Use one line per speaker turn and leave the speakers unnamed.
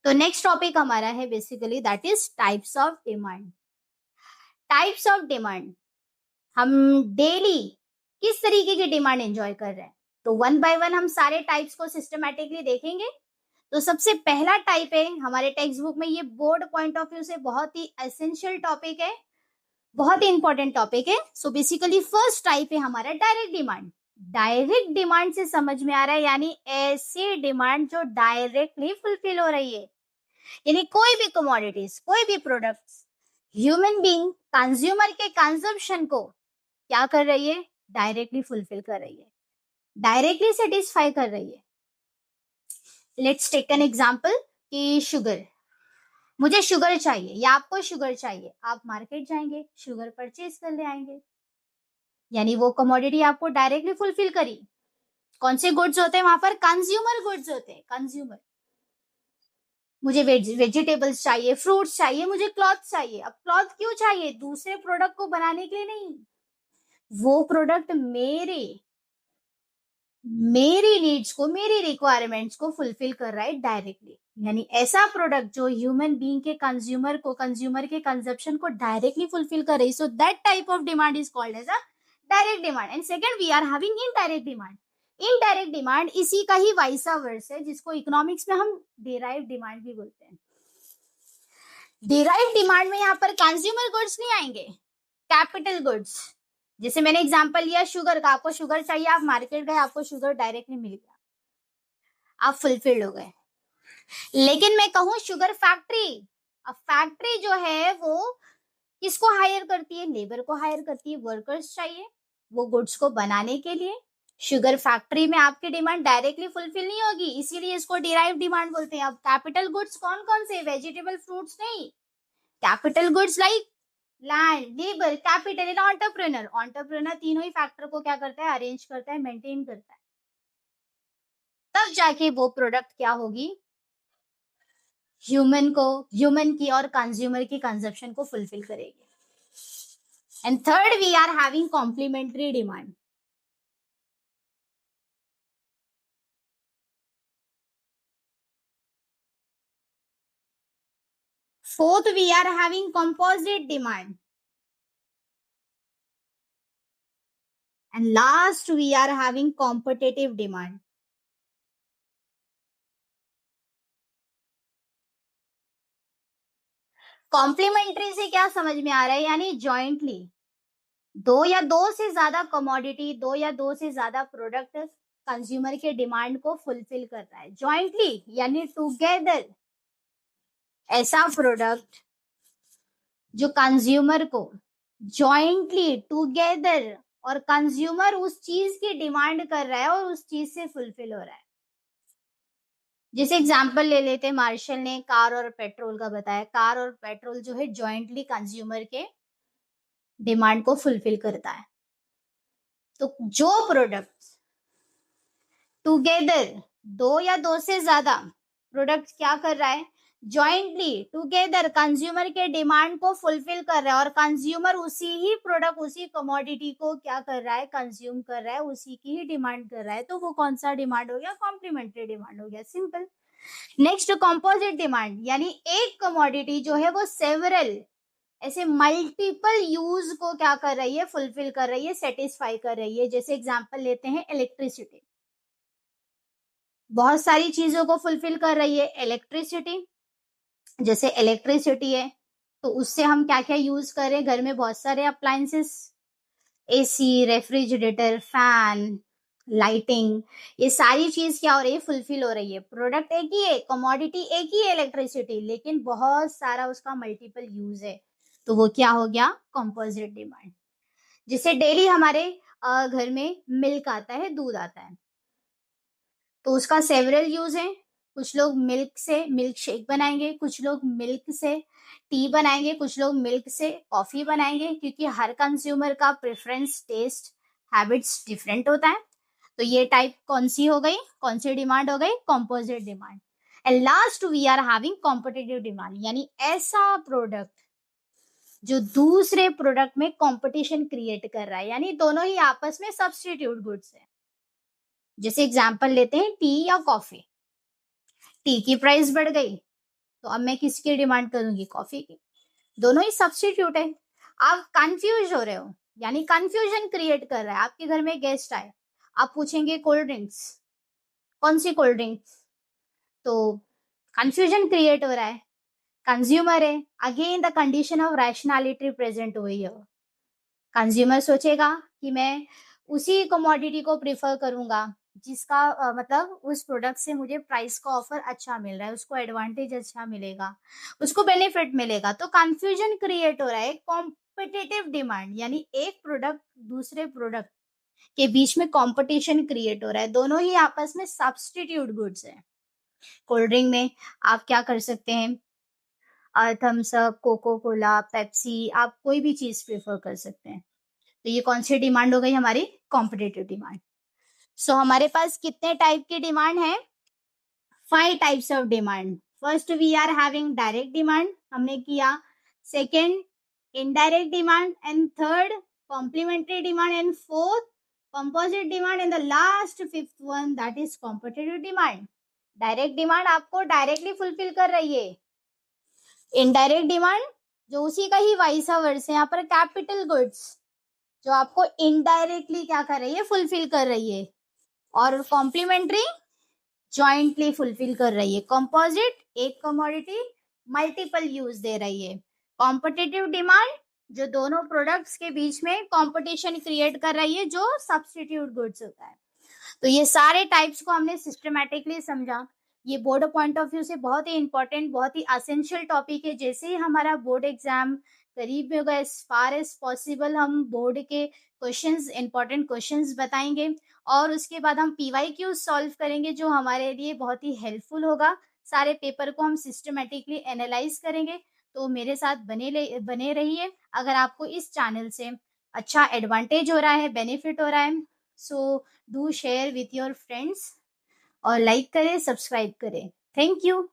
तो next topic हमारा है basically that is types of demand. Types of demand, हम डेली किस तरीके की डिमांड एंजॉय कर रहे हैं, तो वन बाय वन हम सारे टाइप्स को सिस्टमैटिकली देखेंगे। तो सबसे पहला टाइप है हमारे टेक्स्ट बुक में, ये बोर्ड पॉइंट ऑफ व्यू से बहुत ही एसेंशियल टॉपिक है, बहुत ही इंपॉर्टेंट टॉपिक है। सो बेसिकली फर्स्ट टाइप है हमारा डायरेक्ट डिमांड। डायरेक्ट डिमांड से समझ में आ रहा है यानी ऐसी डिमांड जो डायरेक्टली फुलफिल हो रही है, यानी कोई भी कमोडिटीज, कोई भी प्रोडक्ट्स ह्यूमन बीइंग कंज्यूमर के कंजम्पशन को क्या कर रही है, डायरेक्टली फुलफिल कर रही है, डायरेक्टली सेटिस्फाई कर रही है। लेट्स टेक एन एग्जांपल कि शुगर, मुझे शुगर चाहिए या आपको शुगर चाहिए, आप मार्केट जाएंगे, शुगर परचेज कर ले आएंगे, यानी वो कमोडिटी आपको डायरेक्टली फुलफिल करी। कौन से गुड्स होते हैं वहां पर, कंज्यूमर गुड्स होते हैं, कंज्यूमर। मुझे वेजिटेबल्स चाहिए, फ्रूट्स चाहिए, मुझे क्लॉथ चाहिए। अब क्लॉथ क्यों चाहिए, दूसरे प्रोडक्ट को बनाने के लिए नहीं, वो प्रोडक्ट मेरी नीड्स को, मेरी रिक्वायरमेंट्स को फुलफिल कर रहा है डायरेक्टली। यानी ऐसा प्रोडक्ट जो ह्यूमन बीइंग के कंज्यूमर के कंजप्शन को डायरेक्टली फुलफिल कर रही, so that type of demand is called as a direct demand. And second we are having indirect demand. Indirect demand इसी का ही वाइसा वर्स है, जिसको इकोनॉमिक्स में हम डिराइव डिमांड भी बोलते हैं। डिराइव डिमांड में यहाँ पर कंज्यूमर गुड्स नहीं आएंगे, कैपिटल गुड्स। जैसे मैंने एग्जांपल लिया शुगर का, आपको शुगर चाहिए, आप मार्केट गए, आपको शुगर डायरेक्टली मिल गया, आप फुलफिल्ड हो गए। लेकिन मैं कहूँ शुगर फैक्ट्री, अब फैक्ट्री जो है वो किसको हायर करती है, लेबर को हायर करती है, वर्कर्स चाहिए वो गुड्स को बनाने के लिए। शुगर फैक्ट्री में आपकी डिमांड डायरेक्टली फुलफिल नहीं होगी, इसीलिए इसको डिराइव डिमांड बोलते हैं। अब कैपिटल गुड्स कौन कौन से, वेजिटेबल, फ्रूट्स नहीं, capital goods like land, labour, capital and entrepreneur. Entrepreneur तीनों ही फैक्टर को क्या करता है, अरेंज करता है, मेंटेन करता है, तब जाके वो प्रोडक्ट क्या होगी, ह्यूमन की और कंज्यूमर की कंजप्शन को फुलफिल करेगी। And third we are having complementary demand. Fourth we are having composite demand. And last we are having competitive demand. Complementary से क्या समझ में आ रहा है, यानी जॉइंटली दो या दो से ज्यादा कमोडिटी, दो या दो से ज्यादा प्रोडक्ट कंज्यूमर के डिमांड को फुलफिल कर रहा है जॉइंटली, यानी टुगेदर। ऐसा प्रोडक्ट जो कंज्यूमर को जॉइंटली टुगेदर और कंज्यूमर उस चीज की डिमांड कर रहा है और उस चीज से फुलफिल हो रहा है। जैसे एग्जांपल ले लेते हैं, मार्शल ने कार और पेट्रोल का बताया, कार और पेट्रोल जो है जॉइंटली कंज्यूमर के डिमांड को फुलफिल करता है। तो जो प्रोडक्ट टुगेदर, दो या दो से ज्यादा प्रोडक्ट क्या कर रहा है, जॉइंटली टुगेदर कंज्यूमर के डिमांड को फुलफिल कर रहा है, और कंज्यूमर उसी ही प्रोडक्ट, उसी कमोडिटी को क्या कर रहा है, कंज्यूम कर रहा है, उसी की ही डिमांड कर रहा है, तो वो कौन सा डिमांड हो गया, कॉम्प्लीमेंट्री डिमांड हो गया, सिंपल। नेक्स्ट कंपोजिट डिमांड, यानी एक कमोडिटी जो है वो सेवरल ऐसे मल्टीपल यूज को क्या कर रही है, फुलफिल कर रही है, सेटिस्फाई कर रही है। जैसे एग्जांपल लेते हैं इलेक्ट्रिसिटी, बहुत सारी चीजों को फुलफिल कर रही है इलेक्ट्रिसिटी। जैसे इलेक्ट्रिसिटी है तो उससे हम क्या क्या यूज कर रहे हैं, घर में बहुत सारे appliances, AC, refrigerator, fan, lighting, ये सारी चीज क्या हो रही है, फुलफिल हो रही है। प्रोडक्ट एक ही है, कमोडिटी एक ही है इलेक्ट्रिसिटी, लेकिन बहुत सारा उसका मल्टीपल यूज है, तो वो क्या हो गया, कंपोजिट डिमांड। जिससे डेली हमारे घर में मिल्क आता है, दूध आता है, तो उसका सेवरल यूज है। कुछ लोग मिल्क से मिल्क शेक बनाएंगे, कुछ लोग मिल्क से टी बनाएंगे, कुछ लोग मिल्क से कॉफी बनाएंगे, क्योंकि हर कंज्यूमर का प्रेफरेंस, टेस्ट, हैबिट्स डिफरेंट होता है। तो ये टाइप कौन सी हो गई, कौन सी डिमांड हो गई, composite demand. And last we are having competitive demand, यानी ऐसा प्रोडक्ट जो दूसरे प्रोडक्ट में कंपटीशन क्रिएट कर रहा है, यानी दोनों ही आपस में सब्स्टिट्यूट गुड्स है। जैसे एग्जांपल लेते हैं टी या कॉफी, टी की प्राइस बढ़ गई, तो अब मैं किसकी डिमांड करूंगी? कॉफी की। दोनों ही सब्स्टिट्यूट है। आप कंफ्यूज हो रहे हो, यानी कंफ्यूजन क्रिएट कर रहा है। आपके घर में गेस्ट आए, आप पूछेंगे कोल्ड ड्रिंक्स, कौन सी कोल्ड ड्रिंक्स? तो कंफ्यूजन क्रिएट हो रहा है। कंज्यूमर है, again the condition of rationality present हुई है। कंज्यूमर सोचेगा कि मैं उसी कमोडिटी को प्रिफर करूंगा जिसका मतलब उस प्रोडक्ट से मुझे प्राइस का ऑफर अच्छा मिल रहा है, उसको एडवांटेज अच्छा मिलेगा, उसको बेनिफिट मिलेगा। तो कंफ्यूजन क्रिएट हो रहा है। कॉम्पिटिटिव डिमांड, यानी एक प्रोडक्ट दूसरे प्रोडक्ट के बीच में कंपटीशन क्रिएट हो रहा है। दोनों ही आपस में सब्स्टिट्यूट गुड्स है। कोल्ड ड्रिंक में आप क्या कर सकते हैं? Thums Up, Coca Cola, Pepsi, आप कोई भी चीज प्रेफर कर सकते हैं। तो ये कौन सी डिमांड हो गई हमारी? Competitive demand. सो हमारे पास कितने टाइप की डिमांड है? 5 types of demand. First we are having direct demand, हमने किया। Second indirect demand, and third complementary demand, and fourth composite demand, and the last fifth one that is competitive demand. Direct demand आपको directly fulfil कर रही है। Indirect demand जो उसी का ही vice versa है, यहाँ पर कैपिटल गुड्स जो आपको इनडायरेक्टली क्या कर रही है? फुलफिल कर रही है। और कॉम्प्लीमेंट्री जॉइंटली फुलफिल कर रही है। कंपोजिट एक कमोडिटी मल्टीपल यूज दे रही है। कॉम्पिटिटिव डिमांड जो दोनों प्रोडक्ट्स के बीच में कंपटीशन क्रिएट कर रही है, जो सब्स्टिट्यूट गुड्स होता है। तो ये सारे टाइप्स को हमने सिस्टमैटिकली समझा। ये बोर्ड पॉइंट ऑफ व्यू से बहुत ही इंपॉर्टेंट, बहुत ही असेंशियल टॉपिक है। जैसे ही हमारा बोर्ड एग्जाम करीब होगा, एज फार एज पॉसिबल हम बोर्ड के क्वेश्चंस, इंपॉर्टेंट क्वेश्चंस बताएंगे, और उसके बाद हम PYQ सॉल्व करेंगे जो हमारे लिए बहुत ही हेल्पफुल होगा। सारे पेपर को हम सिस्टमेटिकली एनालाइज करेंगे। तो मेरे साथ बने रहिए। अगर आपको इस चैनल से अच्छा एडवांटेज हो रहा है, बेनिफिट हो रहा है, so do share with your friends, और लाइक करें, सब्सक्राइब करें। Thank you.